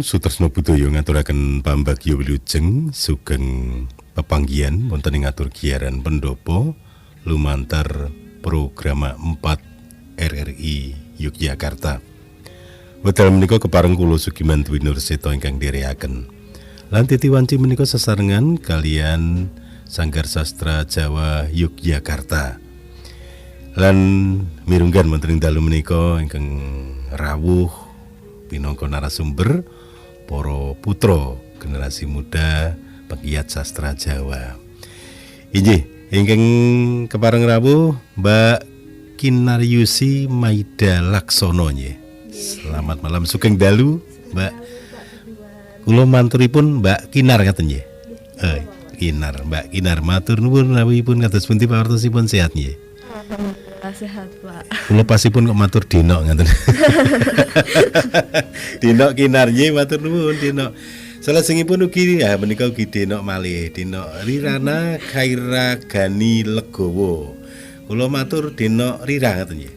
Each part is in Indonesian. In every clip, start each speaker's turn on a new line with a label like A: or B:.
A: Sutresna Budaya ngaturaken pambagya wilujeng sugeng pepanggihan wonten ing ngatur giaran pendopo lumantar program 4 RRI Yogyakarta. Wedal menika kepareng kula Sugiman Dwi Nurseta ingkang dherekaken. Lan titi wanci menika sesarengan kalian Sanggar Sastra Jawa Yogyakarta. Lan mirunggan wonten ing dalu menika ingkang rawuh pinangka narasumber para putra generasi muda pegiat sastra Jawa. Inggih, ingkang kepareng rawuh Mbak Kinaryusi Maida Laksono nggih. Selamat malam sugeng dalu, Mbak. Kula manturipun Mbak Kinar ngaten nggih. Kinar, Mbak Kinar matur nuwun rawuhipun kados pundi pawartosipun sehat nggih.
B: Sehat, Pak.
A: Kula pasipun kok matur Denok ngaten. Denok Kinar nggih matur nuwun Denok. Salajengipun ugi menika ugi Denok malih, Denok Rirana Khaira Gani Legowo. Kula matur Denok Rira ngaten nggih.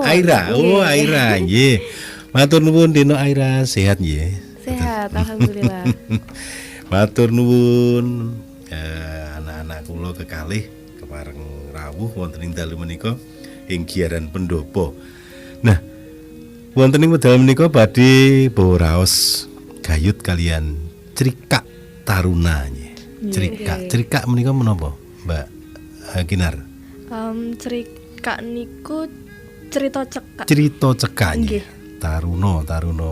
A: Aira, Aira nggih. Matur nuwun Denok Aira sehat nggih.
B: Sehat, alhamdulillah.
A: Matur nuwun anak-anak kula kekalih kepareng rawuh wonten ing dalu menika ing giaran pendopo. Nah, wonten ing wedal menika badhe bawa raos gayut kalian Crikak Taruna nggih. Crikak menika menapa, Mbak Kinar?
B: Crikak niku cerita cekak.
A: Cerita cekak nggih. Taruna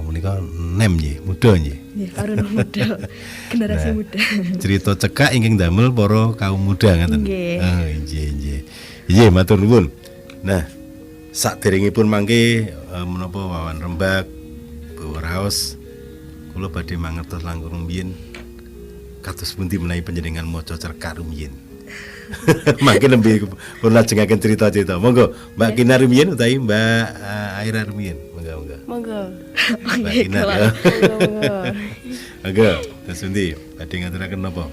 A: menika nem nggih, muda nggih.
B: Nggih, Taruna muda. Generasi muda.
A: Cerita cekak ingkang damel para kaum muda ngaten. Nggih. Nggih, matur nuwun. Nah, saderengipun mangke menapa Wawan Rembag bawa raos kula badhe mangertos langkung rumiyin kados pundi menawi panjenengan maca cerkak rumiyin. Mangke nembe pun lajengaken cerita-cerita. Monggo Mbak Kinar rumiyin utawi Mbak Aira rumiyin.
B: Monggo.
A: Mbak Kinar. Monggo. Terus pundi badhe ngaturaken napa?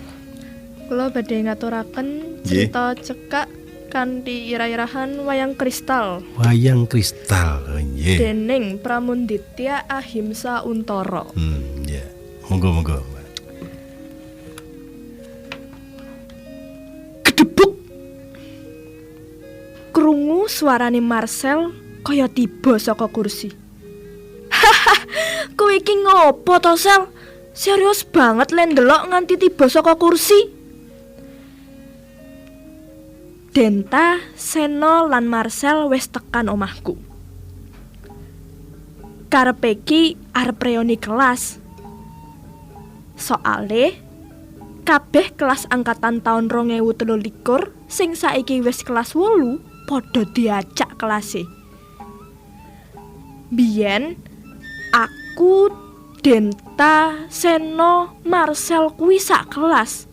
B: Kula badhe ngaturaken cerita cekak kanthi irah-irahan wayang kristal.
A: Wayang kristal, nggih.
B: Dening Pramunditya Ahimsa Untara.
A: Ya. Monggo.
B: Gedebuk. Krungu suarane Marcel kaya tiba saka kursi. Kowe iki ngopo to, Sel? Serius banget le ndelok nganti tiba saka kursi. Denta, Seno lan Marcel wis tekan omahku. Karepe iki arep reuni kelas. Soale kabeh kelas angkatan tahun 2023 sing saiki wis kelas 8 padha diajak kelase. Biyen aku, Denta, Seno, Marcel kuwi sak kelas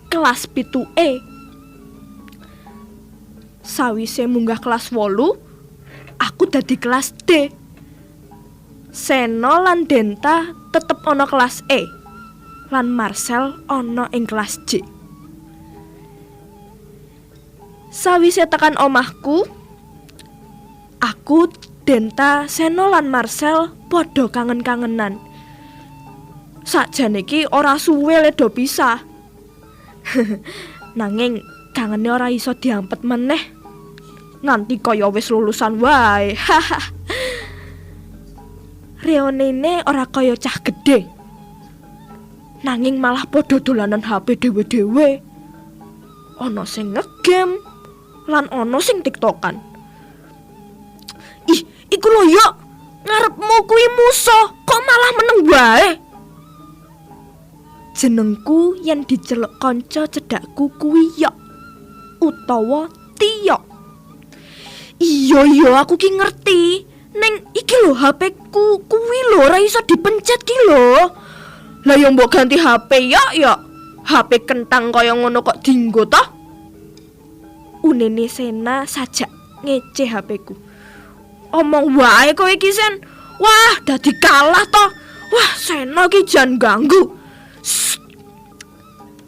B: 7E. Sawise munggah kelas 8, aku dadi kelas D. Seno lan Denta tetep ana kelas E. Lan Marcel ana ing kelas J. Sawise tekan omahku, aku, Denta, Seno lan Marcel padha kangen-kangenan. Sakjane iki ora suwe le do pisah. Nanging kangene ora iso diampet meneh. Nanti kaya wis lulusan wae. Reunine ora kaya cah gedhe. Nanging malah padha dolanan HP dhewe-dhewe. Ana sing ngegame lan ana sing TikTokan. Ih, iku lho yo. Ngarepmu kuwi musuh, kok malah meneng wae. Jenengku yen diceluk kanca cedhakku kuwi yo utawa Tio. Iya, aku ki ngerti. Neng iki lho HP-ku kuwi lho ora iso dipencet ki lho. Lah yo mbok ganti HP ya. HP kentang kaya ngono kok dienggo toh? Unene Sena sajak ngece HP-ku. Omong wae kowe iki Sen. Wah, dadi kalah toh. Wah, Sena ki jan ganggu. Shh.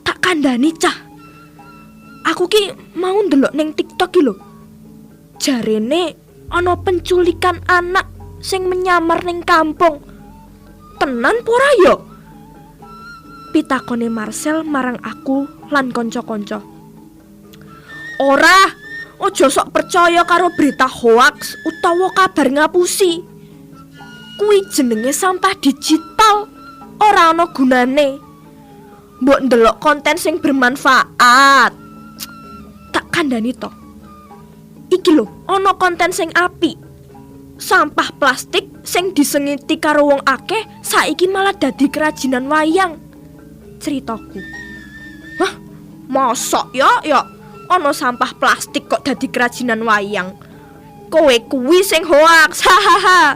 B: Tak kandhani cah. Aku ki mau ndelok ning TikTok ki lho. Jarene ana penculikan anak sing menyamar ning kampung. tenan pora yo? Pitakone Marcel marang aku lan konco-konco. Ora, ojo sok percaya karo berita hoax utawa kabar ngapusi. Kuwi jenenge sampah digital, ora ana gunane. Mbok ndelok konten sing bermanfaat. Tak kandhani to. Iki lho, ana konten sing apik. Sampah plastik sing disengiti karo wong akeh saiki malah dadi kerajinan wayang. Ceritaku. Wah, mosok ya ana sampah plastik kok dadi kerajinan wayang. Kowe kuwi sing hoax. Hahaha.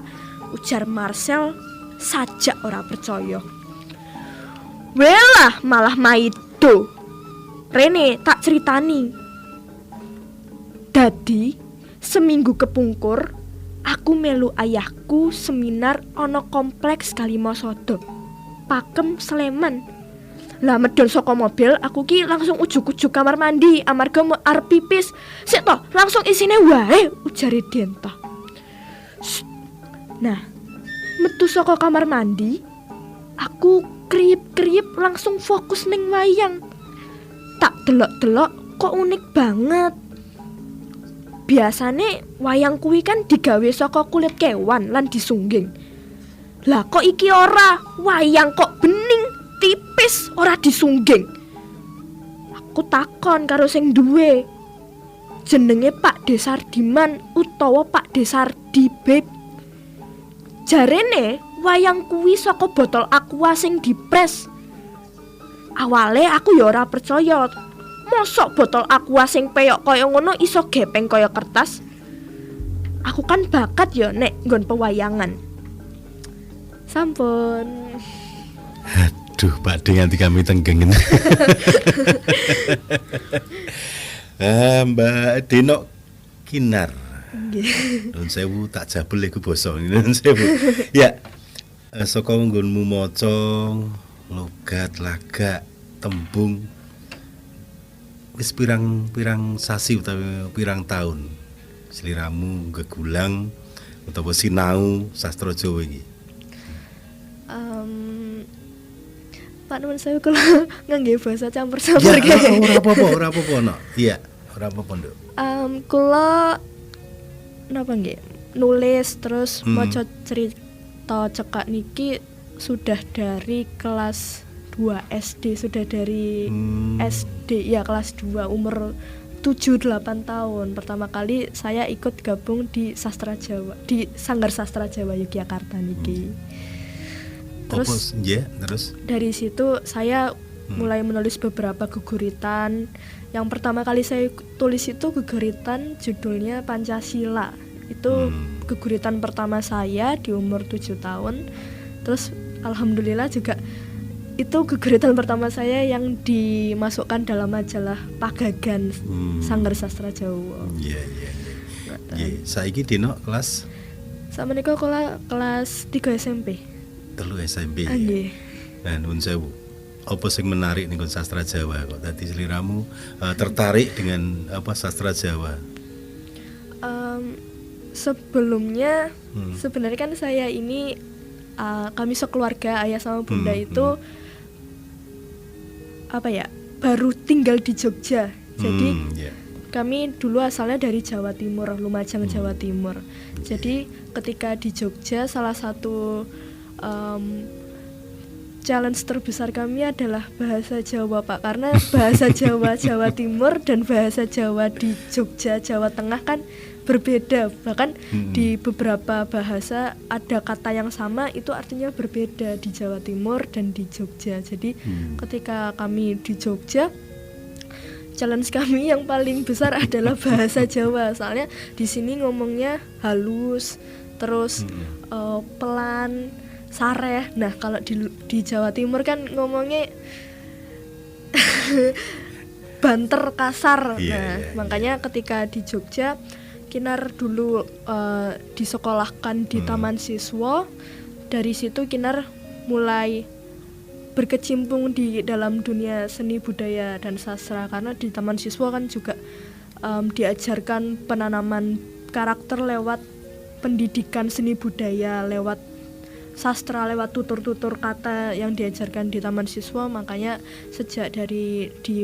B: Ujar Marcel sajak ora percaya. Welah malah maido. Rene tak ceritani. Dadi seminggu kepungkur aku melu ayahku seminar ana kompleks Kalimasada, Pakem Sleman. Lah medhon saka mobil aku ki langsung ujug-ujug kamar mandi amarga arep pipis. Sik to, langsung isine wae ujare Denta. Nah, metu saka kamar mandi, aku kriip-kriip langsung fokus ning wayang. Tak delok-delok kok unik banget. Biasane wayang kuwi kan digawe saka kulit kewan lan disungging. Lah kok iki ora, wayang kok bening, tipis, ora disungging. Aku takon karo sing duwe. Jenenge Pak Desardiman utawa Pak Desardi Beb. Jarene wayang kuwi saka botol aqua sing dipres. Awale aku ya ora percaya. Mosok botol aqua sing peyok kaya ngono iso gepeng kaya kertas. Aku kan bakat ya nek nggon pewayangan. Sampun.
A: Aduh, Pak De nganti kami tenggengen. Mbak Denok Kinar. Nun sewu tak jabel iku basa nun sewu. Ya. Saka nggonmu maca logat, lagak, tembung wis pirang sasi utawa pirang tahun sliramu gegulang utawa sinau sastra Jawa iki?
B: Pak nuwun sewu kula ngangge basa campur-campur
A: ya, ora apa-apa no. Iya, ora apa-apa, Nduk.
B: Kula napa nggih nulis terus maca cerita cekak niki sudah dari kelas 2 SD, sudah dari SD ya kelas 2 umur 7-8 tahun. Pertama kali saya ikut gabung di Sastra Jawa, di Sanggar Sastra Jawa Yogyakarta niki. Terus dari situ saya mulai menulis beberapa guguritan. Yang pertama kali saya tulis itu guguritan judulnya Pancasila. Itu guguritan pertama saya di umur 7 tahun. Terus alhamdulillah juga itu guguritan pertama saya yang dimasukkan dalam majalah Pagagan Sanggar Sastra Jawa.
A: Iya. Saiki dino kelas?
B: Sakmenika kula kelas 3 SMP.
A: 3 SMP.
B: Nggih.
A: Nah, nuwun sewu. Apa sing menarik ning sastra Jawa kok dadi sliramu tertarik dengan apa sastra Jawa?
B: Sebelumnya sebenarnya kan saya ini kami sekeluarga ayah sama bunda itu apa ya baru tinggal di Jogja. Jadi kami dulu asalnya dari Jawa Timur, Lumajang Jawa Timur. Jadi ketika di Jogja salah satu challenge terbesar kami adalah bahasa Jawa, Pak, karena bahasa Jawa Jawa Timur dan bahasa Jawa di Jogja Jawa Tengah kan berbeda. Bahkan di beberapa bahasa ada kata yang sama itu artinya berbeda di Jawa Timur dan di Jogja. Jadi ketika kami di Jogja, challenge kami yang paling besar adalah bahasa Jawa. Soalnya di sini ngomongnya halus, terus pelan, sareh. Nah, kalau di Jawa Timur kan ngomongnya banter, kasar. Makanya ketika di Jogja Kinar dulu disekolahkan di Taman Siswa. Dari situ Kinar mulai berkecimpung di dalam dunia seni budaya dan sastra, karena di Taman Siswa kan juga diajarkan penanaman karakter lewat pendidikan seni budaya, lewat sastra lewat tutur-tutur kata yang diajarkan di taman siswa, makanya sejak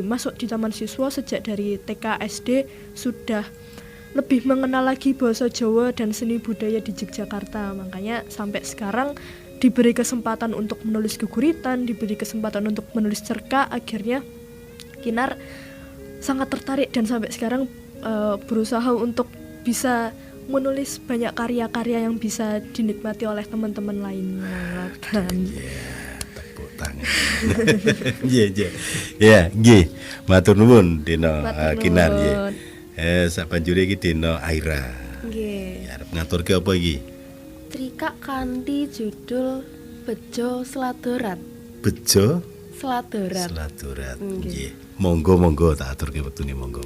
B: masuk di taman siswa sejak dari TK SD sudah lebih mengenal lagi bahasa Jawa dan seni budaya di Yogyakarta. Makanya sampai sekarang diberi kesempatan untuk menulis guguritan, diberi kesempatan untuk menulis cerkah, akhirnya Kinar sangat tertarik dan sampai sekarang berusaha untuk bisa menulis banyak karya-karya yang bisa dinikmati oleh teman-teman lainnya.
A: Tepuk tangan. Ya, nggih. Matur nuwun Dina Kinar nggih. Sabanjure iki Dina Aira.
C: Nggih.
A: Arep ngaturke apa iki?
C: Trikak kanthi judul Bejo Sladorat.
A: Bejo
C: Sladorat.
A: Sladorat.
C: Nggih.
A: Nggih. Monggo tak aturke wektune monggo.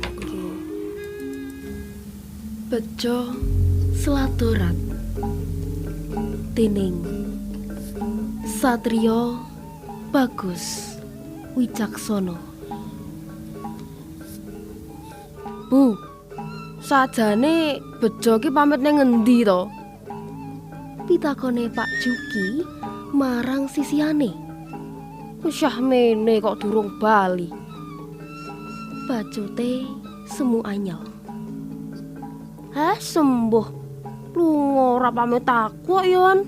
C: Bejo Sladorat dening Satrio Bagus Wicaksono. Bu, sajane bejo ki pamit ning ngendi to? Pitakone Pak Juki marang sisihane. Wis mene kok durung bali. Bacute semu anyel. Sembuh. Lunga ora pamit aku kok yon.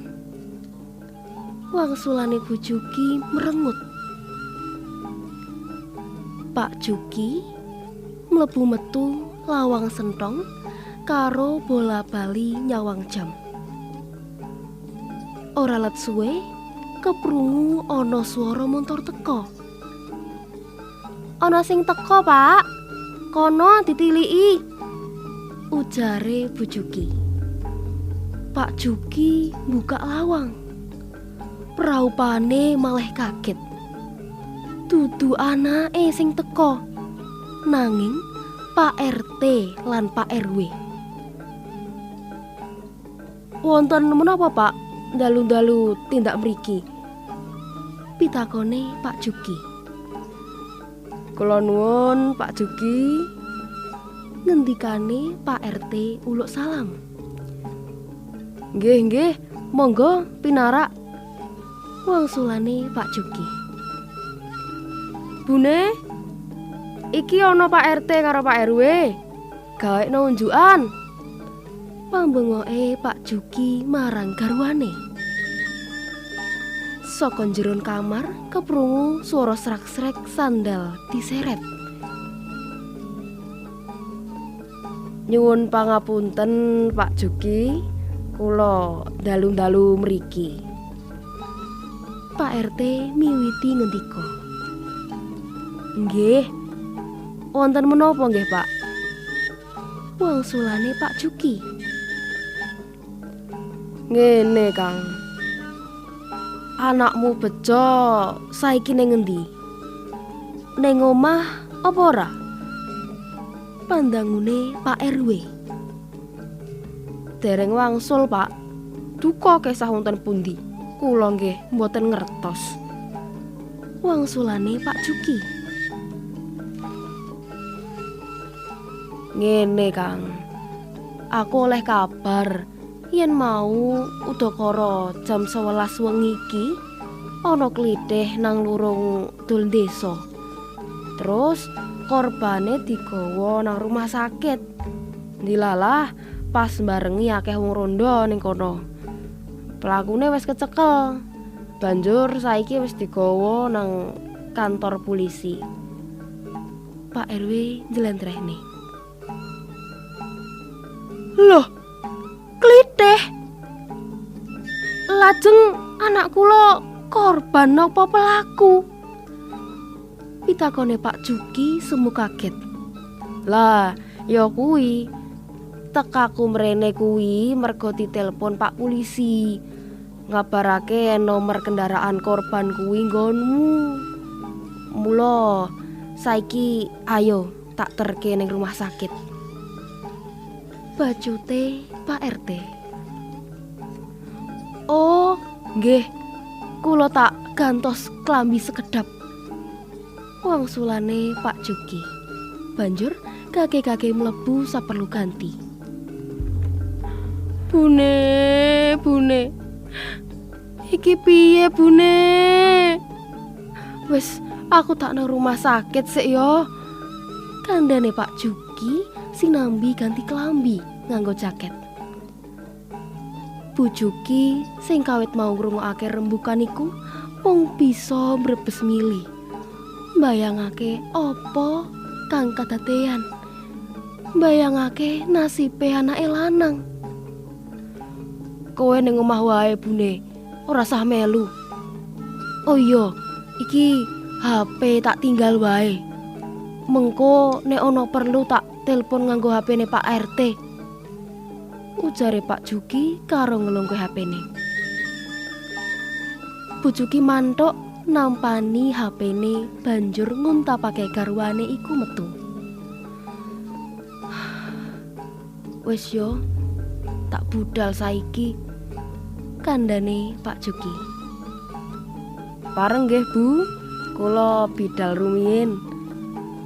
C: Wangsulane Bu Juki merengut. Pak Juki mlebu metu lawang sentong karo bola bali nyawang jam. Ora let suwe keprungu ana swara montor teka. Ana sing teka, Pak. Kono ditiliki. Ujare Bu Juki. Pak Juki buka lawang. Praupane malah kaget. Dudu anake sing teka. Nanging Pak RT lan Pak RW. Wonten menapa, Pak? Dalu-dalu tindak mriki. Pitakone Pak Juki. Kula nuwun Pak Juki. Ngendikane Pak RT uluk salam. Nggih, monggo pinarak. Wangsulane Pak Juki. Bune, iki ana Pak RT karo Pak RW. Gawekno unjukan. Pambengoke Pak Juki marang garwane. Saka njeron kamar keprungu swara srak-srek sandal diseret. Nyuwun pangapunten Pak Juki, kula dalu-dalu mriki. Pak RT miwiti ngendika. Nggih. Wonten menapa nggih, Pak? Wangsulane Pak Juki. Ngene, Kang. Anakmu bejo saiki ning ngendi? Ning omah apa ora? Pandangune Pak RW. Dereng wangsul, Pak. Duka kesah wonten pundi? Kula nggih mboten ngertos. Wangsulane Pak Juki. Ngene, Kang. Aku oleh kabar yen mau udakara jam 11 wengi iki ana klithih nang lurung dul desa. Terus korbane digawa nang rumah sakit. Dilalah pas barengi akeh wong rondo ning kono. Pelakune wis kecekel. Banjur saiki wis digawa nang kantor polisi. Pak RW njlentrehne. Loh, klithih. Lajeng anak kula korban napa pelaku? Pitakone Pak Juki semu kaget. Lah, ya kuwi. Tekaku mrene kuwi mergo ditelepon Pak polisi. Ngabarake nomor kendaraan korban kuwi nggonmu. Mula saiki ayo tak terke ning rumah sakit. Bacute Pak RT. Oh, nggih. Kula tak gantos klambi sekedap. Wangsulane Pak Juki. Banjur kakek-kakek mlebu saperlu ganti. Bune. Iki piye Bune? Wis aku tak nang rumah sakit sik yo. Kandhane Pak Juki sinambi ganti klambi nganggo jaket. Bu Juki sing kawit mau ngrungokake rembugan iku mung bisa mbrebes mili. Mbayangake apa kang kadadean. Mbayangake nasibe anake lanang. Kowe ning omah wae Bune, ora sah melu. Oh iya, iki HP tak tinggal wae. Mengko nek ana perlu tak telepon nganggo HP-ne Pak RT. Ujare Pak Juki karo ngelungke HP-ne. Bu Juki mantuk nampani HP-ne banjur nguntapake garwane iku metu. Wes yo, tak budal saiki. Kandhane Pak Juki. Pareng nggih Bu, kula bidal rumiyin.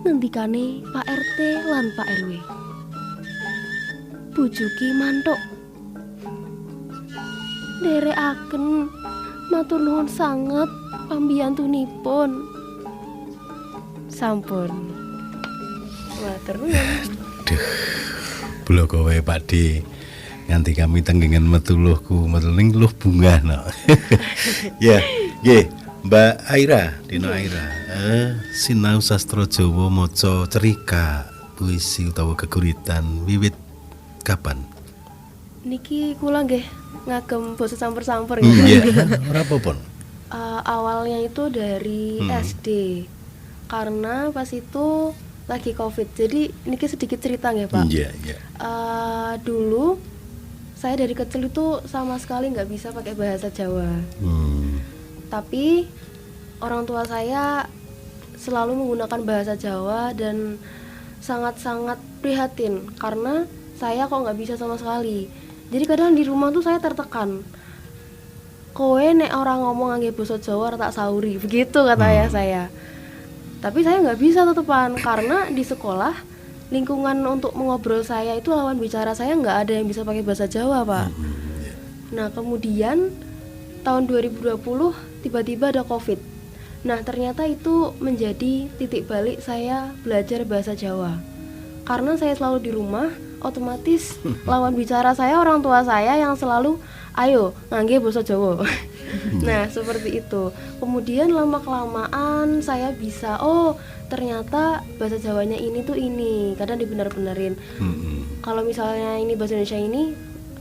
C: Ngendikane Pak RT lan Pak RW. Bu Juki mantuk. Nderekaken matur nuwun sanget pambiyantunipun. Sampun. Matur nuwun.
A: Bula kowe Pak D. Nganti kami tenggengan metuluhku, metuling luh bunga no. Ya, nggih, Mbak Aira, Dino Aira. Sinau sastra Jawa maca cerika, puisi utawa geguritan wiwit kapan?
C: Niki kula nggih ngagem basa campur-campur
A: Iya, ora apa-apa.
C: Awalnya itu dari SD. Karena pas itu lagi Covid. Jadi niki sedikit cerita nggih, Pak.
A: Iya, iya.
C: Dulu saya dari kecil itu sama sekali nggak bisa pakai bahasa Jawa. Tapi orang tua saya selalu menggunakan bahasa Jawa dan sangat-sangat prihatin karena saya kok nggak bisa sama sekali. Jadi kadang di rumah tuh saya tertekan. Kowe nek orang ngomong ngangge basa Jawa tak sauri, begitu kata ya saya. Tapi saya nggak bisa tetepan karena di sekolah lingkungan untuk mengobrol saya itu lawan bicara saya nggak ada yang bisa pakai bahasa Jawa, Pak. Nah kemudian tahun 2020 tiba-tiba ada Covid. Nah ternyata itu menjadi titik balik saya belajar bahasa Jawa. Karena saya selalu di rumah, otomatis lawan bicara saya orang tua saya yang selalu ayo ngangge basa Jawa. Nah seperti itu. Kemudian lama-kelamaan saya bisa ternyata bahasa Jawanya ini tuh ini. Kadang dibenar-benarin. Kalau misalnya ini bahasa Indonesia ini,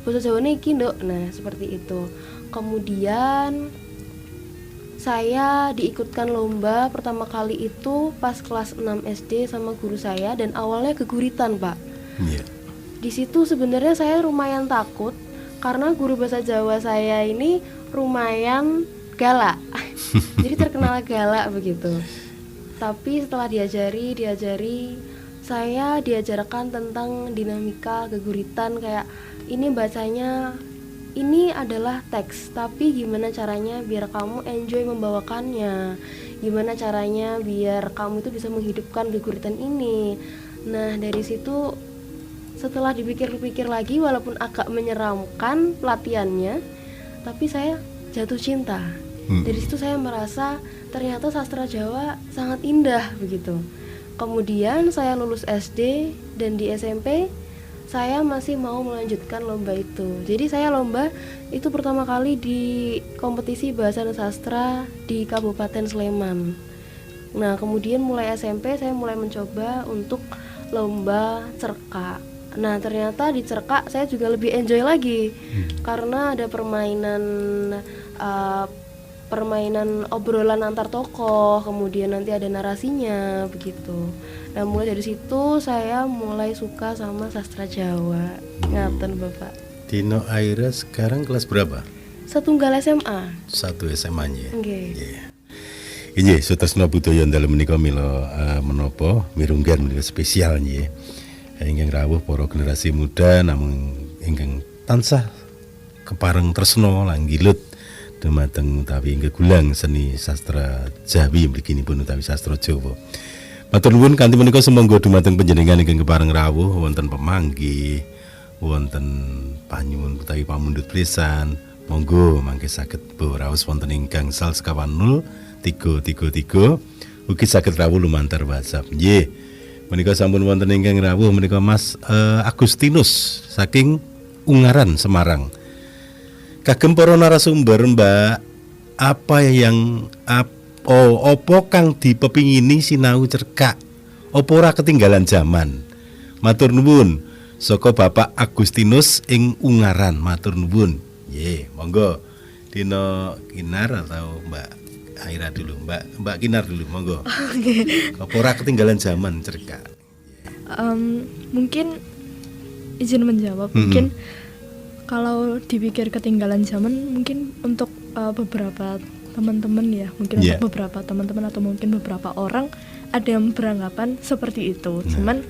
C: bahasa Jawanya iki nduk. Nah seperti itu. Kemudian saya diikutkan lomba pertama kali itu pas kelas 6 SD sama guru saya dan awalnya geguritan, Pak. Di situ sebenarnya saya lumayan takut karena guru bahasa Jawa saya ini lumayan galak. Jadi terkenal galak begitu. Tapi setelah diajari saya diajarkan tentang dinamika geguritan kayak ini bacanya ini adalah teks, tapi gimana caranya biar kamu enjoy membawakannya, gimana caranya biar kamu itu bisa menghidupkan geguritan ini. Nah dari situ setelah dipikir-pikir lagi walaupun agak menyeramkan pelatihannya, tapi saya jatuh cinta. Dari situ saya merasa ternyata sastra Jawa sangat indah begitu. Kemudian saya lulus SD dan di SMP saya masih mau melanjutkan lomba itu. Jadi saya lomba itu pertama kali di kompetisi bahasa dan sastra di Kabupaten Sleman. Nah kemudian mulai SMP saya mulai mencoba untuk lomba cerka. Nah ternyata di cerka saya juga lebih enjoy lagi karena ada permainan obrolan antar tokoh, kemudian nanti ada narasinya begitu. Nah mulai dari situ saya mulai suka sama sastra Jawa. Ngaten Bapak.
A: Dino Aira sekarang kelas berapa?
C: Setunggal SMA.
A: 1 SMA-nya.
C: Nggih.
A: Inggih, sutresna budaya dalem menika mila menapa mirunggan menika spesial nggih. Ingkang rawuh para generasi muda namung ingkang tansah kepareng tresna lan ngilut dumateng utawi gegulang seni sastra Jawi mliginipun utawi sastra Jawa. Matur nuwun kanthi menika sumangga dumateng panjenengan ingkang kepareng rawuh wonten pemanggih, wonten panyuwun utawi pamundhut pisan, Monggo mangke saged boraos wonten ing gangsal sekawan 0333 ugi saged rawuh lumantar WhatsApp. Nggih. Menika sampun wonten ingkang rawuh menika Mas Agustinus saking Ungaran Semarang. Kagem para narasumber Mbak, apa yang opo kang dipepingini sinau cerkak? Opo ora ketinggalan zaman? Matur nuwun saka Bapak Agustinus ing Ungaran. Matur nuwun. Nggih, monggo Dina Kinar atau Mbak Aira dulu, Mbak Kinar dulu, monggo. Apa ora ketinggalan zaman cerkak?
B: Mungkin izin menjawab. Mungkin kalau dipikir ketinggalan zaman, mungkin untuk beberapa teman-teman ya, mungkin untuk beberapa teman-teman atau mungkin beberapa orang ada yang beranggapan seperti itu. Cuman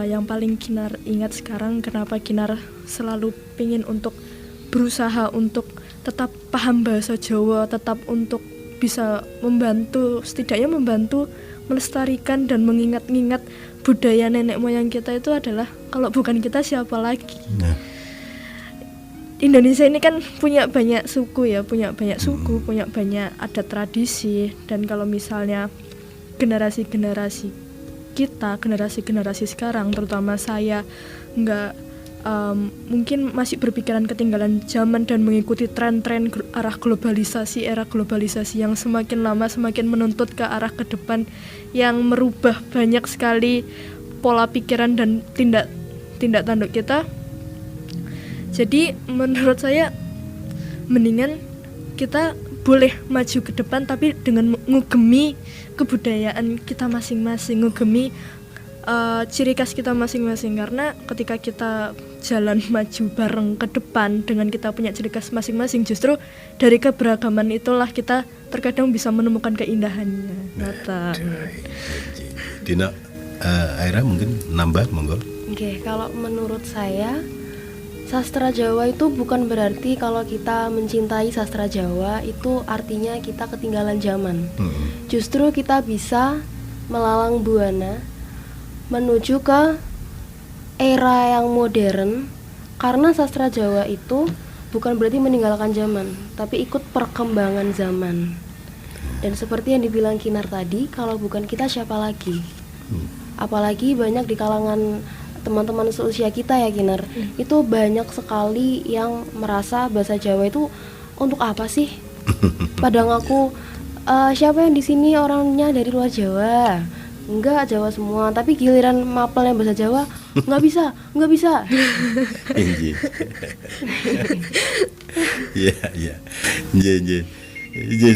B: yang paling Kinar ingat sekarang, kenapa Kinar selalu pingin untuk berusaha untuk tetap paham bahasa Jawa, tetap untuk bisa membantu, setidaknya membantu melestarikan dan mengingat-ingat budaya nenek moyang kita itu adalah, kalau bukan kita siapa lagi. Indonesia ini kan punya banyak suku ya, punya banyak adat tradisi, dan kalau misalnya generasi-generasi kita, generasi sekarang, terutama saya, mungkin masih berpikiran ketinggalan zaman dan mengikuti tren-tren era globalisasi yang semakin lama semakin menuntut ke arah ke depan, yang merubah banyak sekali pola pikiran dan tindak tanduk kita. Jadi menurut saya mendingan kita boleh maju ke depan tapi dengan ngugemi kebudayaan kita masing-masing, ngugemi ciri khas kita masing-masing, karena ketika kita jalan maju bareng ke depan dengan kita punya ciri khas masing-masing, justru dari keberagaman itulah kita terkadang bisa menemukan keindahannya.
A: Dina, Aira mungkin nambah, monggo.
C: Oke, kalau menurut saya sastra Jawa itu bukan berarti kalau kita mencintai sastra Jawa itu artinya kita ketinggalan zaman. Justru kita bisa melalang buana menuju ke era yang modern, karena sastra Jawa itu bukan berarti meninggalkan zaman, tapi ikut perkembangan zaman. Dan seperti yang dibilang Kinar tadi, kalau bukan kita siapa lagi? Apalagi banyak di kalangan teman-teman seusia kita ya Kinar, itu banyak sekali yang merasa bahasa Jawa itu untuk apa sih? Padahal aku siapa yang di sini orangnya dari luar Jawa? Enggak, Jawa semua, tapi giliran mapel yang bahasa Jawa nggak bisa.
A: Iya,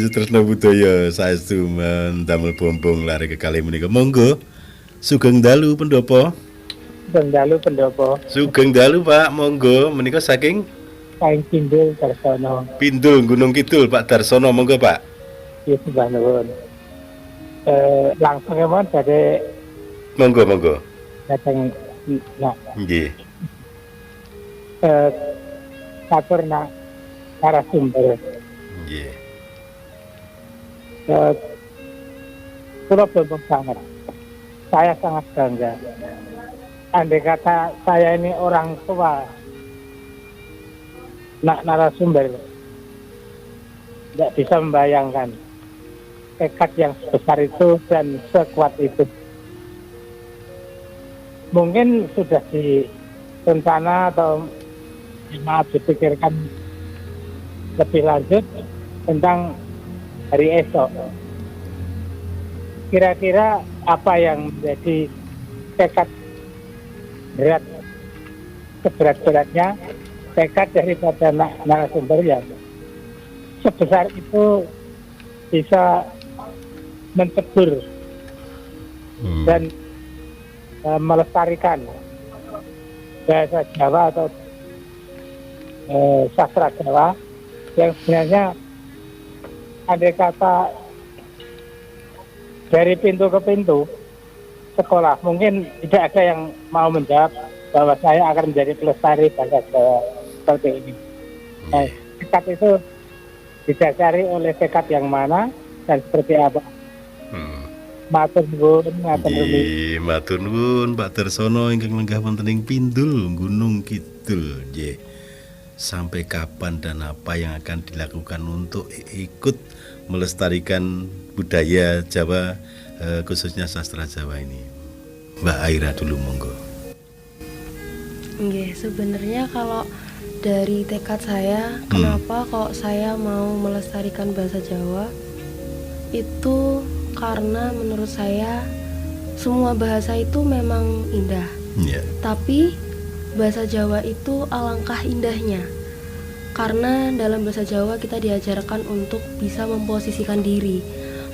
A: tresna budaya saestu damel bombong lari ke kalih menika. Monggo sugeng dalu pendopo. Sugeng dalu Pak, monggo menika saking
D: Pindul Darsono.
A: Pindul Gunung Kidul Pak Darsono, monggo Pak.
D: Ya sembah nuwun. Langsung kemawon dari
A: Monggo.
D: datang
A: Nggih.
D: catur narasumber.
A: Nggih.
D: Kula bangga sangat. Saya sangat bangga. Andai kata saya ini orang tua narasumber, tidak bisa membayangkan tekad yang sebesar itu dan sekuat itu. Mungkin sudah direncana atau dipikirkan lebih lanjut tentang hari esok. Kira-kira apa yang menjadi tekad berat, seberat-beratnya tekad daripada narasumber yang sebesar itu bisa mencebur dan melestarikan bahasa Jawa atau sastra Jawa yang sebenarnya andai kata dari pintu ke pintu sekolah mungkin tidak ada yang mau menjawab bahwa saya akan menjadi pelestari bahasa Jawa seperti ini. Nah, tekad itu didasari oleh tekad yang mana dan seperti apa. Matur nuwun,
A: matur nuwun Pak Darsono ingkang lenggah wonten ing Pindul Gunung Kidul. Nggih. sampai kapan dan apa yang akan dilakukan untuk ikut melestarikan budaya Jawa, khususnya sastra Jawa ini. Mbak Aira dulu, monggo.
C: Nggih, sebenarnya kalau dari tekad saya, kenapa kok saya mau melestarikan bahasa Jawa, itu karena menurut saya semua bahasa itu memang indah.
A: Yeah.
C: Tapi bahasa Jawa itu alangkah indahnya. Karena dalam bahasa Jawa kita diajarkan untuk bisa memposisikan diri.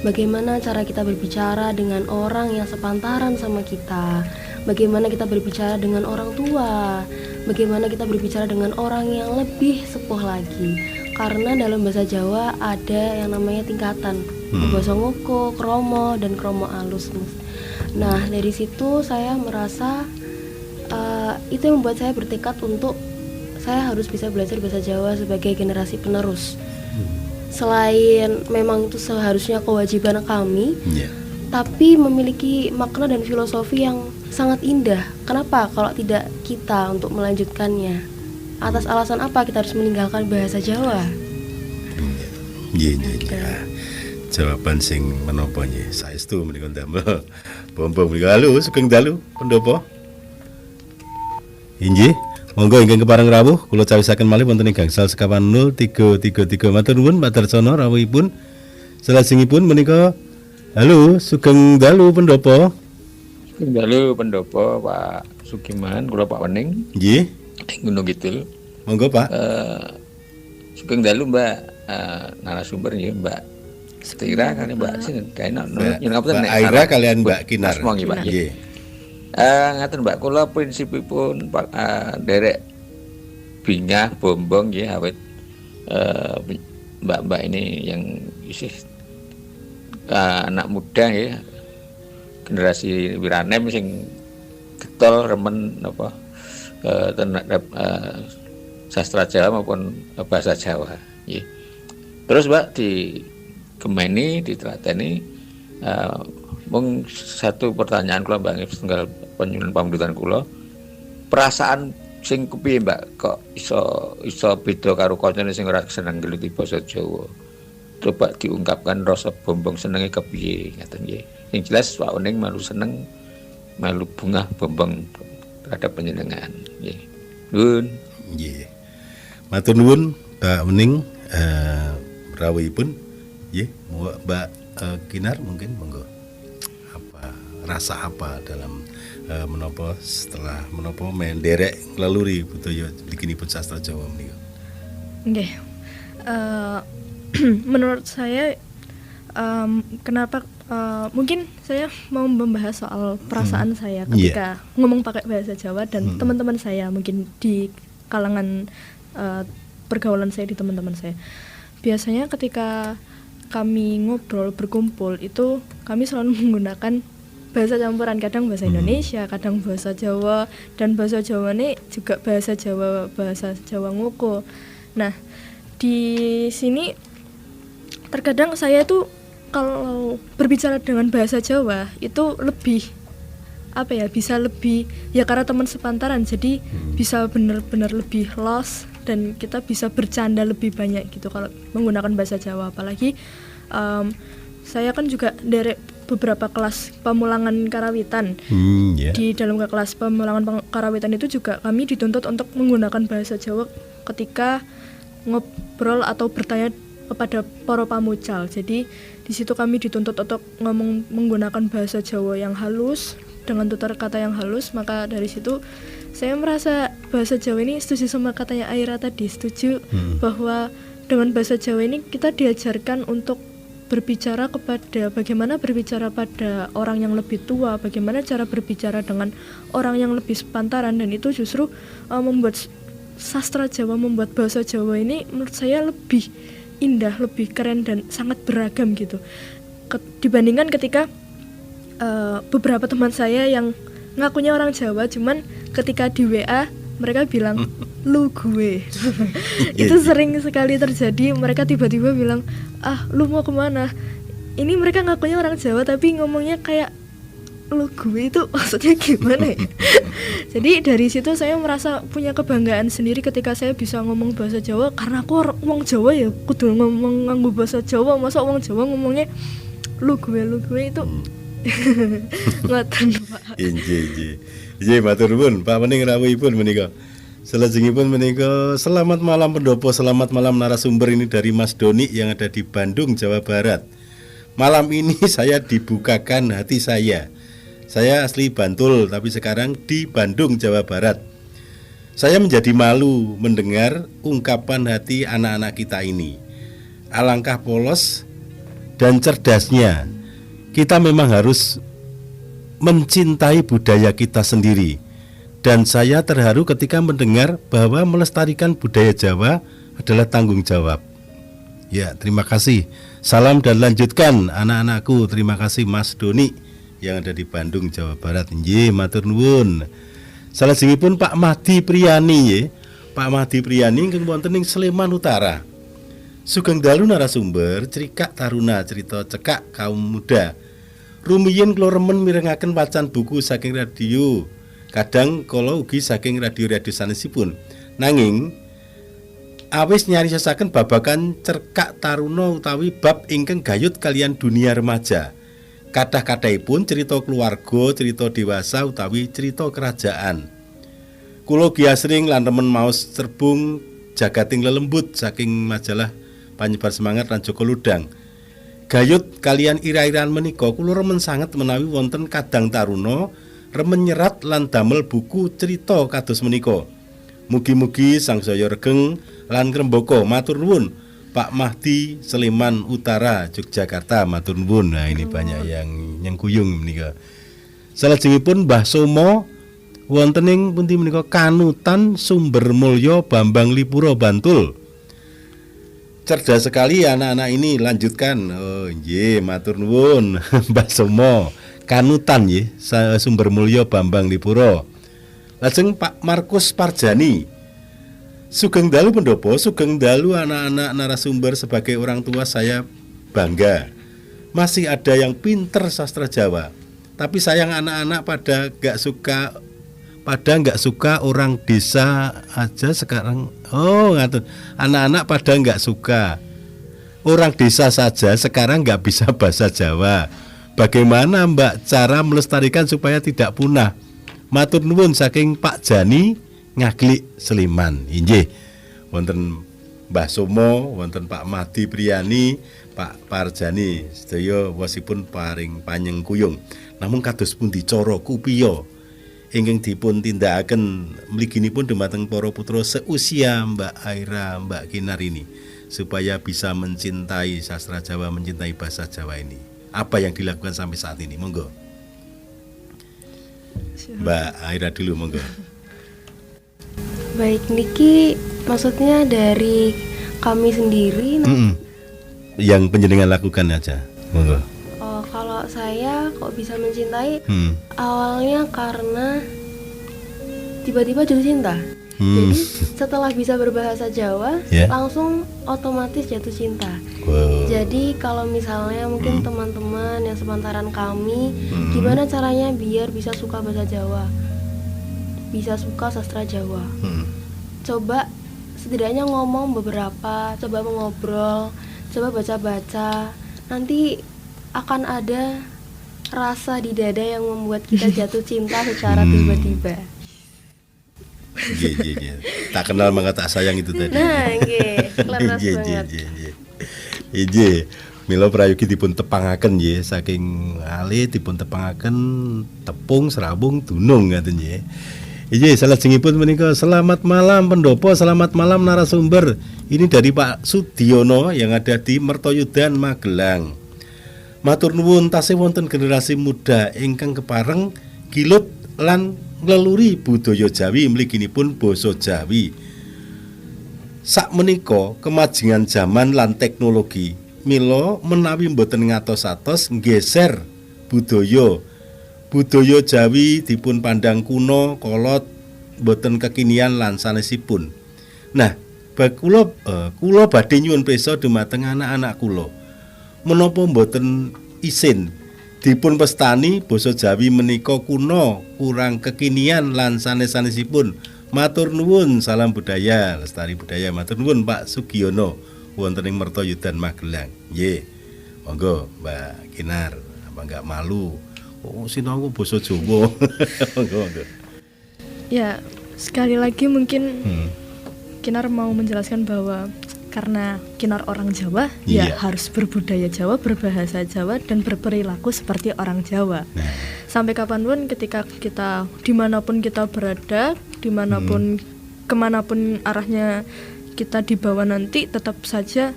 C: Bagaimana cara kita berbicara dengan orang yang sepantaran sama kita. Bagaimana kita berbicara dengan orang tua. Bagaimana kita berbicara dengan orang yang lebih sepuh lagi. Karena dalam bahasa Jawa ada yang namanya tingkatan. Basa ngoko, kromo, dan kromo alus. Nah, dari situ saya merasa itu yang membuat saya bertekad untuk saya harus bisa belajar bahasa Jawa sebagai generasi penerus. Selain memang itu seharusnya kewajiban kami, tapi memiliki makna dan filosofi yang sangat indah. Kenapa kalau tidak kita untuk melanjutkannya? Atas alasan apa kita harus meninggalkan bahasa Jawa?
A: Iya. Jawaban sing menapa nggih? Saestu menika ndamel bom-bom menika. Halo, sugeng dalu pendopo. Inggih, monggo ingkang kepareng rawuh kula cawisaken malih wonten ing gangsal sekawan 0333. Matur nuwun Pak Darsono rawuhipun. Salajengipun menika halo, sugeng dalu pendopo.
E: Sugeng dalu pendopo Pak Sugiman, kula Pak Wening.
A: Nggih.
E: Gunung Kidul.
A: Monggo Pak.
E: Sugeng dalu Mbak narasumber nggih Mbak Setira kali Mbak sing kena
A: Mbak Aira kalian Mbak Kinar.
E: Nggih. Ngaten Mbak, kula prinsipipun derek bingah bombong nggih awet mbak-mbak ini yang isih anak muda nggih, generasi wiranem sing getol remen apa terhadap sastra Jawa maupun bahasa Jawa nggih. Terus Mbak di Gemeni ditrateni mung satu pertanyaan kula Mbak setunggal penyuwun pamdutan kula. Perasaan sing kepiye Mbak kok iso beda karo kancane sing ora seneng ngeluti basa Jawa. Coba diungkapkan rasa bombong senenge kepiye ngaten nggih. Yang jelas Pak Wening malu seneng malu bungah bombong terhadap panjenengan nggih. Nuwun.
A: Nggih. Matur nuwun Pak Wening rawuhipun. Nggih, Mbak Kinar mungkin monggo. Rasa apa dalam menopo setelah menopo menderek laluri budaya bikinipun sastra Jawa menika?
B: Nggih. Menurut saya kenapa mungkin saya mau membahas soal perasaan saya ketika ngomong pakai bahasa Jawa dan teman-teman saya mungkin di kalangan pergaulan saya di teman-teman saya. Biasanya ketika kami ngobrol berkumpul itu kami selalu menggunakan bahasa campuran, kadang bahasa Indonesia, kadang bahasa Jawa, dan bahasa Jawa ini juga bahasa Jawa ngoko. Nah, di sini terkadang saya tuh kalau berbicara dengan bahasa Jawa itu lebih bisa lebih ya karena teman sepantaran, jadi bisa benar-benar lebih los dan kita bisa bercanda lebih banyak gitu kalau menggunakan bahasa Jawa. Apalagi saya kan juga dari beberapa kelas pemulangan karawitan. Di dalam kelas pemulangan karawitan itu juga kami dituntut untuk menggunakan bahasa Jawa ketika ngobrol atau bertanya kepada para pamucal. Jadi di situ kami dituntut untuk menggunakan bahasa Jawa yang halus dengan tutur kata yang halus. Maka dari situ saya merasa bahasa Jawa ini setuju sama katanya Aira tadi, setuju bahwa dengan bahasa Jawa ini kita diajarkan untuk berbicara bagaimana berbicara pada orang yang lebih tua, bagaimana cara berbicara dengan orang yang lebih sepantaran, dan itu justru membuat sastra Jawa, membuat bahasa Jawa ini menurut saya lebih indah, lebih keren dan sangat beragam gitu. Dibandingkan ketika beberapa teman saya yang ngakunya orang Jawa, cuman ketika di WA mereka bilang lu gue. Itu sering sekali terjadi. Mereka tiba-tiba bilang, lu mau kemana? Ini mereka ngakunya orang Jawa tapi ngomongnya kayak lu gue itu maksudnya gimana ya? Jadi dari situ saya merasa punya kebanggaan sendiri ketika saya bisa ngomong bahasa Jawa, karena aku wong Jawa ya kudu ngomong nganggo bahasa Jawa. Masa wong Jawa ngomongnya lu gue itu ngoten Pak.
A: Injih matur nuwun Pak Mening rawuhipun menika. Salajengipun menika selamat malam pendopo, selamat malam narasumber, ini dari Mas Doni yang ada di Bandung, Jawa Barat. Malam ini saya dibukakan hati saya. Saya asli Bantul tapi sekarang di Bandung, Jawa Barat. Saya menjadi malu mendengar ungkapan hati anak-anak kita ini. Alangkah polos dan cerdasnya. Kita memang harus mencintai budaya kita sendiri. Dan saya terharu ketika mendengar bahwa melestarikan budaya Jawa adalah tanggung jawab. Ya, terima kasih. Salam dan lanjutkan anak-anakku. Terima kasih Mas Doni yang ada di Bandung, Jawa Barat. Nggih, matur nuwun. Salajengipun Pak Mahdi Priyani nggih. Pak Mahdi Priyani ingkang wonten ing Sleman Utara. Sugeng dalu narasumber Crikak Taruna, cerita cekak kaum muda. Rumiyin kula remen mirengaken wacan buku saking radio. Kadang kala ugi saking radio-radio sanesipun. Nanging awis nyarisaken babagan cerkak taruna utawi bab ingkang gayut kalian dunia remaja. Kathah-kathahipun cerita keluarga, cerita dewasa utawi cerita kerajaan. Kula giasring lan remen maos cerbung Jagating Lelembut saking majalah Panyebar Semangat lan Joko Ludang. Gayut kalian ira-iraan menika kula remen sanget menawi wonten kadang taruna remen nyerat lan damel buku cerita kados menika. Mugi-mugi sangsaya regeng lan ngrembaka. Matur nuwun Pak Mahdi, Sleman Utara, Yogyakarta, matur nuwun. Nah, ini banyak yang nyengkuyung menika. Salajengipun Mbah Somo wonten ing pundi menika Kanutan Sumber Mulya Bambang Lipuro Bantul. Cerdas sekali anak-anak ini, lanjutkan. Oh nggih, matur nuwun Mbah Somo. Kanutan nggih, Sumber Mulya Bambang Lipuro. Lajeng Pak Markus Parjani. Sugeng dalu pendopo, sugeng dalu anak-anak narasumber. Sebagai orang tua saya bangga masih ada yang pinter sastra Jawa. Tapi sayang anak-anak pada nggak suka orang desa aja sekarang. Oh ngatur, anak-anak pada nggak suka orang desa saja sekarang nggak bisa bahasa Jawa. Bagaimana Mbak cara melestarikan supaya tidak punah? Matur nuwun saking Pak Jani Ngaglik Sleman. Inggih, wonten Mbah Somo, wonten Pak Mahdi Priyani, Pak Parjani sedaya wasipun paring panyengkuyung. Namung kados pundi cara kupiya ingkang dipun tindakaken mliginipun dumateng para putra seusia Mbak Aira, Mbak Kinar ini supaya bisa mencintai sastra Jawa, mencintai bahasa Jawa ini. Apa yang dilakukan sampai saat ini? Monggo. Mbak Aira dulu, monggo.
C: Baik, niki maksudnya dari kami sendiri.
A: Yang penjenengan lakukan aja, monggo.
C: Oh, kalau saya kok bisa mencintai, awalnya karena tiba-tiba jatuh cinta. Jadi setelah bisa berbahasa Jawa, langsung otomatis jatuh cinta. Jadi kalau misalnya mungkin teman-teman yang sepantaran kami, gimana caranya biar bisa suka bahasa Jawa, bisa suka sastra Jawa. Coba setidaknya ngomong beberapa, coba mengobrol, coba baca-baca. Nanti akan ada rasa di dada yang membuat kita jatuh cinta secara tiba-tiba.
A: Iya. Tak kenal maka tak sayang itu tadi.
C: Nah, leres banget.
A: Iya. Mila prayogi dipun tepangaken nggih, saking alih dipun tepangaken tepung serabung dunung ngaten nggih. Iya, salajengipun menika selamat malam pendopo, selamat malam narasumber. Ini dari Pak Sudiono yang ada di Mertoyudan Magelang. Matur nuwun tasih wonten generasi muda ingkang kepareng gilut lan ngleluri budaya Jawi mliginipun basa Jawi. Sakmenika kemajuan zaman lan teknologi mila menawi mboten ngatos-atos nggeser budaya Jawi dipun pandang kuno, kolot, mboten kekinian lan sanesipun. Nah, kula badhe nyuwun prisa dumateng anak-anak kula. Menapa mboten isin dipun pestani basa Jawi menika kuno, kurang kekinian lan sanes-sanesipun. Matur nuwun, salam budaya, lestari budaya. Matur nuwun Pak Sugiono wonten ing Mertoyudan Magelang. Nggih. Monggo Mbak Kinar, apa enggak malu? Oh, sinau basa Jawa. Monggo.
B: Ya, sekali lagi mungkin Kinar mau menjelaskan bahwa karena Kinar orang Jawa,
A: Iya.
B: ya harus berbudaya Jawa, berbahasa Jawa, dan berperilaku seperti orang Jawa. Sampai kapanpun ketika kita dimanapun kita berada, dimanapun kemanapun arahnya kita dibawa nanti, tetap saja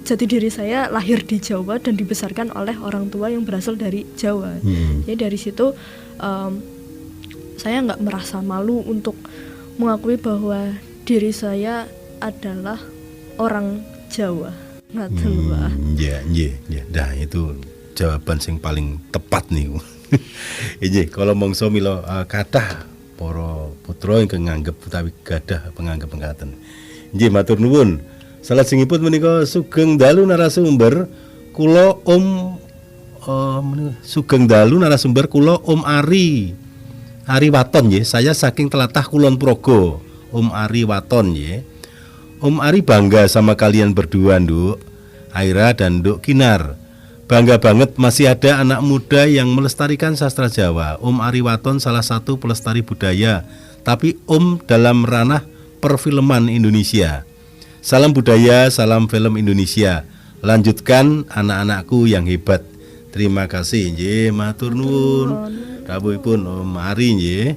B: jati diri saya lahir di Jawa dan dibesarkan oleh orang tua yang berasal dari Jawa. Jadi dari situ saya nggak merasa malu untuk mengakui bahwa diri saya adalah orang Jawa.
A: Ya. Nah, itu jawaban sing paling tepat nih. Inggih, kalau mongso mila kathah para putra ingkang nganggep utawi gadah penganggep mekaten. Inggih, matur nuwun. Salajengipun menika sugeng dalu narasumber kula sugeng dalu narasumber kula Om Ari Waton nggih. Saya saking Tlatah Kulon Progo. Om Ari Waton nggih. Om Ari bangga sama kalian berdua, Nduk Aira dan Nduk Kinar. Bangga banget masih ada anak muda yang melestarikan sastra Jawa. Om Ari Waton salah satu pelestari budaya, tapi Om dalam ranah perfilman Indonesia. Salam budaya, salam film Indonesia. Lanjutkan anak-anakku yang hebat. Terima kasih nggih, matur nuwun. Rawuhipun Om Ari nggih.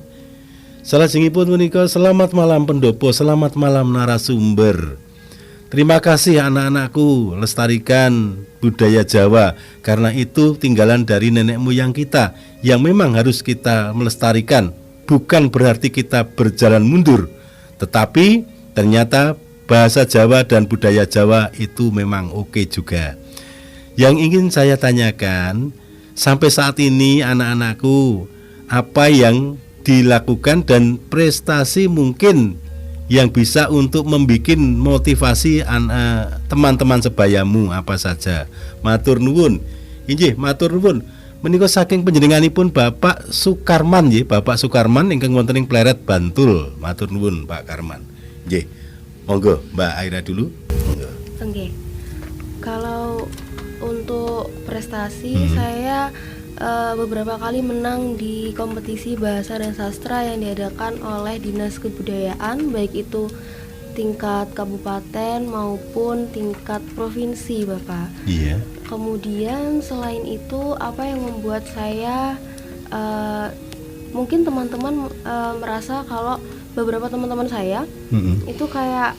A: Salajengipun menika selamat malam pendopo, selamat malam narasumber. Terima kasih anak-anakku, lestarikan budaya Jawa, karena itu tinggalan dari nenek moyang kita yang memang harus kita melestarikan. Bukan berarti kita berjalan mundur, tetapi ternyata bahasa Jawa dan budaya Jawa itu memang oke juga. Yang ingin saya tanyakan, sampai saat ini anak-anakku, apa yang dilakukan dan prestasi mungkin yang bisa untuk membuat motivasi teman-teman sebayamu apa saja. Matur nuwun. Inggih, matur nuwun. Menika saking panjenenganipun Bapak Sukarman nggih, Bapak Sukarman ingkang wonten ing Pleret Bantul. Matur nuwun Pak Karman. Nggih. Monggo Mbak Aira dulu. Monggo.
C: Nggih. Kalau untuk prestasi saya beberapa kali menang di kompetisi bahasa dan sastra yang diadakan oleh Dinas Kebudayaan, baik itu tingkat kabupaten maupun tingkat provinsi, Bapak.
A: Iya.
C: Kemudian selain itu, apa yang membuat saya mungkin teman-teman merasa kalau beberapa teman-teman saya itu kayak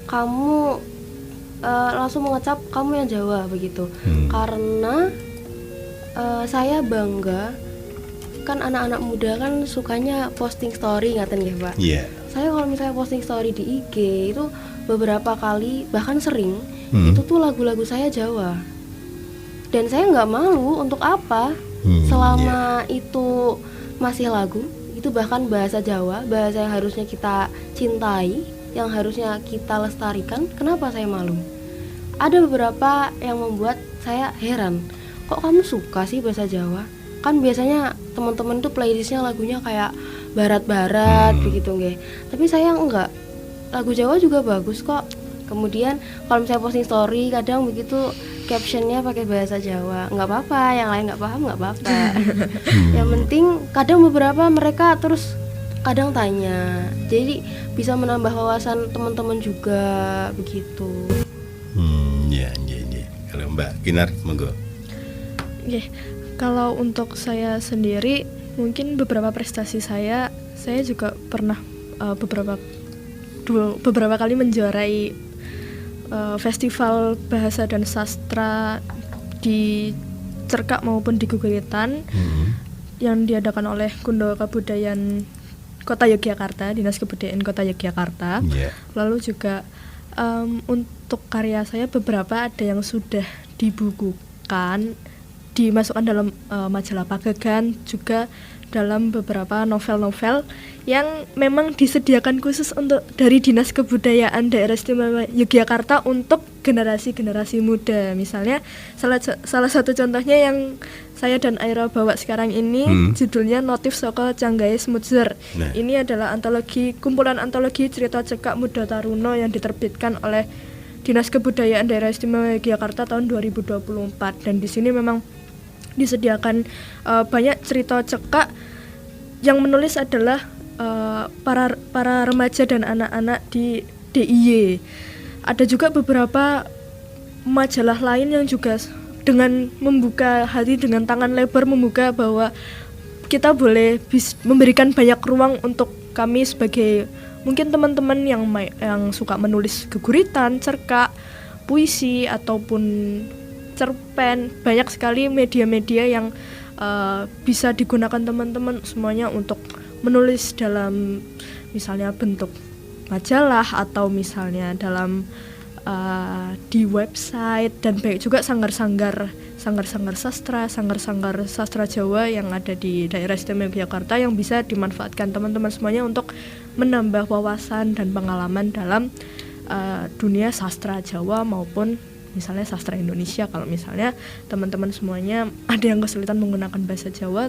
C: kamu langsung mengecap kamu yang Jawa begitu, karena saya bangga kan anak-anak muda kan sukanya posting story, ngaten nggih Pak.
A: Iya.
C: Saya kalau misalnya posting story di IG itu beberapa kali bahkan sering itu tuh lagu-lagu saya Jawa. Dan saya nggak malu untuk apa selama itu masih lagu itu, bahkan bahasa Jawa, bahasa yang harusnya kita cintai, yang harusnya kita lestarikan. Kenapa saya malu? Ada beberapa yang membuat saya heran. Kok kamu suka sih bahasa Jawa? Kan biasanya teman-teman tuh playlistnya lagunya kayak barat-barat begitu nggih. Tapi saya enggak. Lagu Jawa juga bagus kok. Kemudian kalau misalnya posting story kadang begitu captionnya pakai bahasa Jawa. Enggak apa-apa, yang lain enggak paham enggak apa-apa. Yang penting kadang beberapa mereka terus kadang tanya. Jadi bisa menambah wawasan teman-teman juga begitu.
A: Iya. Kalau Mbak Kinar monggo.
B: Oke, kalau untuk saya sendiri, mungkin beberapa prestasi saya juga pernah beberapa kali menjuarai festival bahasa dan sastra di Cerkak maupun di Gugulitan yang diadakan oleh Kundowo Kabudayaan Kota Yogyakarta, Dinas Kebudayaan Kota Yogyakarta. Lalu juga untuk karya saya beberapa ada yang sudah dibukukan, dimasukkan dalam majalah Pagegan, juga dalam beberapa novel-novel yang memang disediakan khusus untuk dari Dinas Kebudayaan Daerah Istimewa Yogyakarta untuk generasi muda. Misalnya salah satu contohnya yang saya dan Aira bawa sekarang ini judulnya Notif Saka Canggahe Smutzer.
A: Nah.
B: Ini adalah kumpulan antologi cerita cekak muda taruno yang diterbitkan oleh Dinas Kebudayaan Daerah Istimewa Yogyakarta tahun 2024, dan di sini memang disediakan banyak cerita cekak. Yang menulis adalah para remaja dan anak-anak di DIY. Ada juga beberapa majalah lain yang juga dengan membuka hati, dengan tangan lebar membuka bahwa kita boleh memberikan banyak ruang untuk kami sebagai mungkin teman-teman yang suka menulis geguritan, cerkak, puisi ataupun cerpen. Banyak sekali media-media yang bisa digunakan teman-teman semuanya untuk menulis dalam misalnya bentuk majalah atau misalnya dalam di website, dan baik juga sanggar-sanggar sastra Jawa yang ada di daerah istimewa Yogyakarta yang bisa dimanfaatkan teman-teman semuanya untuk menambah wawasan dan pengalaman dalam dunia sastra Jawa maupun misalnya sastra Indonesia. Kalau misalnya teman-teman semuanya ada yang kesulitan menggunakan bahasa Jawa,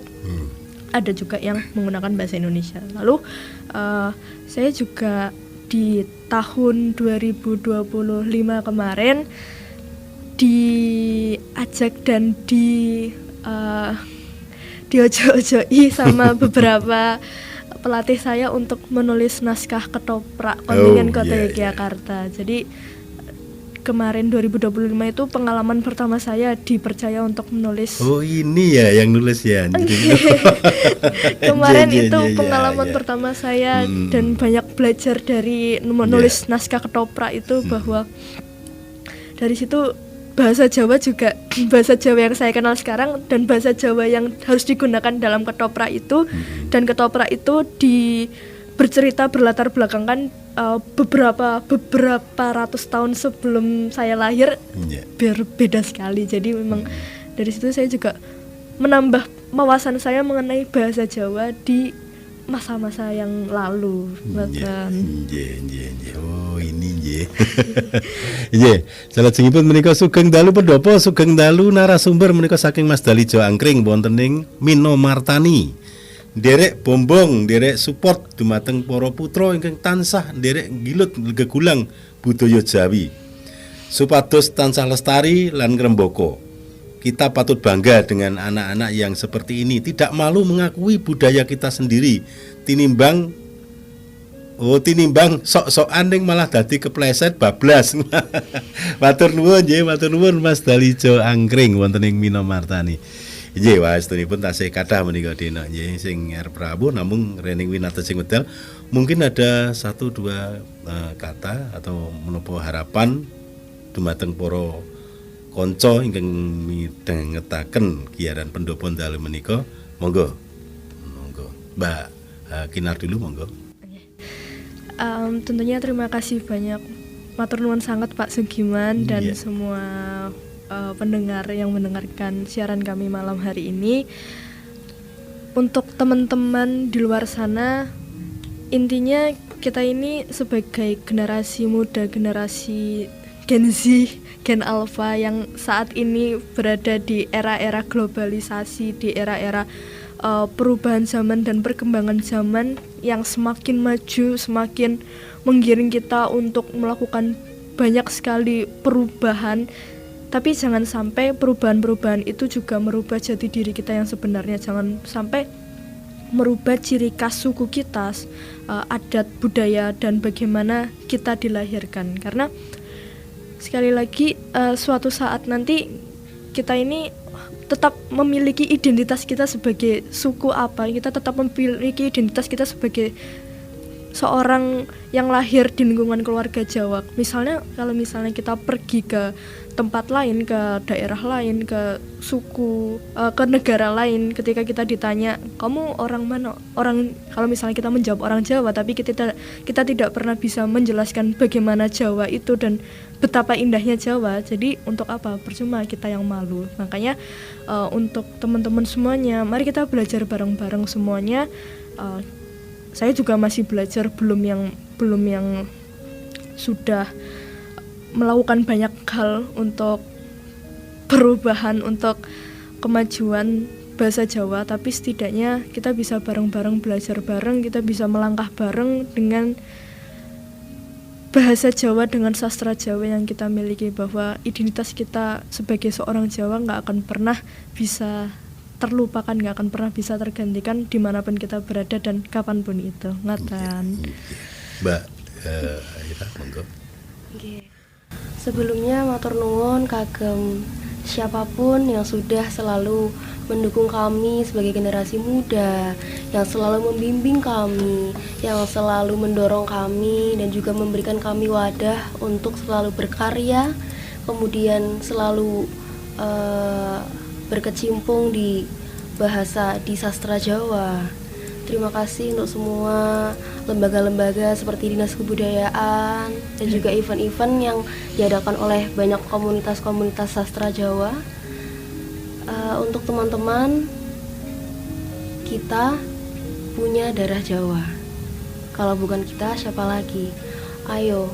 B: ada juga yang menggunakan bahasa Indonesia. Lalu saya juga di tahun 2025 kemarin diajak dan diojo-ojoi sama beberapa pelatih saya untuk menulis naskah ketoprak kontingen Kota Yogyakarta. Jadi kemarin 2025 itu pengalaman pertama saya dipercaya untuk menulis.
A: Oh, ini ya yang nulis ya.
B: Kemarin itu pengalaman pertama saya dan banyak belajar dari menulis naskah ketoprak itu, bahwa dari situ bahasa Jawa juga, bahasa Jawa yang saya kenal sekarang dan bahasa Jawa yang harus digunakan dalam ketoprak itu, dan ketoprak itu bercerita berlatar belakangkan beberapa ratus tahun sebelum saya lahir, berbeda sekali. Jadi memang dari situ saya juga menambah wawasan saya mengenai bahasa Jawa di masa-masa yang lalu.
A: Oh, ini nggih. Nggih, salajengipun menika Sugeng Dalu Pendopo, Sugeng Dalu narasumber menika saking Mas Dalijo Angkring wonten ing Mino Martani. Derek bombong, derek support dumateng para putra ingkang tansah derek gilut gegulang budaya Jawi supados tansah lestari lan ngrembaka. Kita patut bangga dengan anak-anak yang seperti ini, tidak malu mengakui budaya kita sendiri, tinimbang sok-sokan ning malah dadi kepleset bablas. Matur nuwun nggih, matur nuwun Mas Dalijo Angkring wonten ing Mino Martani. Nggih, wastunipun tasih kathah menika dina nggih sing arep rawuh namung rening winata sing medal. Mungkin ada 1-2 kata atau menapa harapan dumateng para kanca ingkang midhangetaken giaran Pendopo Dalu menika. Monggo. Mbak Kinar dulu monggo.
B: Tentunya terima kasih banyak, matur nuwun sangat Pak Sugiman dan semua pendengar yang mendengarkan siaran kami malam hari ini. Untuk teman-teman di luar sana, intinya kita ini sebagai generasi muda, generasi Gen Z, Gen Alpha yang saat ini berada di era-era globalisasi, di era-era perubahan zaman dan perkembangan zaman yang semakin maju, semakin menggiring kita untuk melakukan banyak sekali perubahan. Tapi jangan sampai perubahan-perubahan itu juga merubah jati diri kita yang sebenarnya. Jangan sampai merubah ciri khas suku kita, adat, budaya, dan bagaimana kita dilahirkan. Karena sekali lagi suatu saat nanti kita ini tetap memiliki identitas kita sebagai suku apa. Kita tetap memiliki identitas kita sebagai seorang yang lahir di lingkungan keluarga Jawa. Misalnya kalau misalnya kita pergi ke tempat lain, ke daerah lain, ke suku, ke negara lain, ketika kita ditanya kamu orang mana, kalau misalnya kita menjawab orang Jawa, tapi kita tidak pernah bisa menjelaskan bagaimana Jawa itu dan betapa indahnya Jawa. Jadi untuk apa? Percuma kita yang malu. Makanya untuk teman-teman semuanya, mari kita belajar bareng-bareng semuanya. Saya juga masih belajar, belum yang sudah melakukan banyak hal untuk perubahan, untuk kemajuan bahasa Jawa, tapi setidaknya kita bisa bareng-bareng belajar bareng, kita bisa melangkah bareng dengan bahasa Jawa, dengan sastra Jawa yang kita miliki, bahwa identitas kita sebagai seorang Jawa nggak akan pernah bisa terlupakan, nggak akan pernah bisa tergantikan dimanapun kita berada dan kapanpun itu. Ngatan.
A: Mbak Ira, monggo.
C: Nggih. Sebelumnya matur nuwun kagem siapapun yang sudah selalu mendukung kami sebagai generasi muda, yang selalu membimbing kami, yang selalu mendorong kami dan juga memberikan kami wadah untuk selalu berkarya, kemudian selalu berkecimpung di bahasa, di sastra Jawa. Terima kasih untuk semua lembaga-lembaga seperti Dinas Kebudayaan dan juga event-event yang diadakan oleh banyak komunitas-komunitas sastra Jawa. Untuk teman-teman, kita punya darah Jawa. Kalau bukan kita, siapa lagi? Ayo,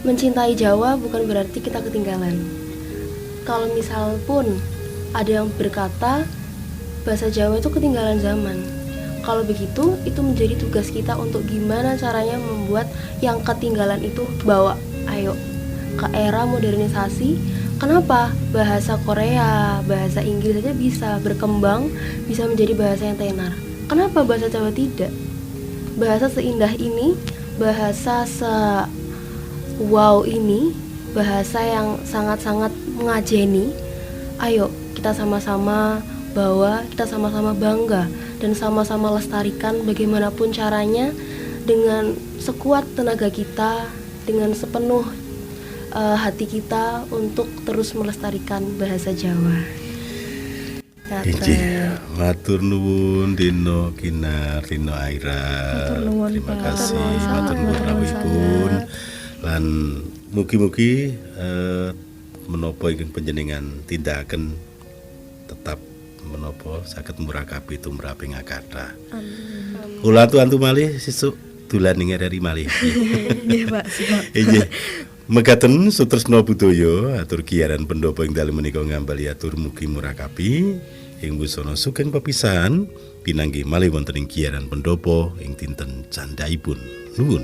C: mencintai Jawa bukan berarti kita ketinggalan. Kalau misal pun ada yang berkata bahasa Jawa itu ketinggalan zaman, kalau begitu, itu menjadi tugas kita untuk gimana caranya membuat yang ketinggalan itu bawa, ayo, ke era modernisasi. Kenapa? Bahasa Korea, bahasa Inggris saja bisa berkembang, bisa menjadi bahasa yang tenar. Kenapa bahasa Jawa tidak? Bahasa seindah ini, bahasa wow ini, bahasa yang sangat-sangat mengajeni. Ayo, kita sama-sama bawa, kita sama-sama bangga dan sama-sama lestarikan bagaimanapun caranya dengan sekuat tenaga kita, dengan sepenuh hati kita untuk terus melestarikan bahasa Jawa.
A: Iya, matur nuwun Dino Kinar, Dino Aira. Terima kasih, matur nuwun rawuhipun. Lan mugi-mugi menapa ingkang panjenengan tindakaken tetap menapa saged murakabi tumraping akathah. Amin. Kula antu malih sesuk dolan ing RRI malih.
B: Nggih, Pak. Siap.
A: Nggih. Mekaten Sutresna Budaya atur giaran pendopo ing dalem menika ngambali atur mugi murakabi ing busana sugeng pepisahan pinanggih malih wonten ing giaran pendopo ing dinten candhaipun. Nuwun.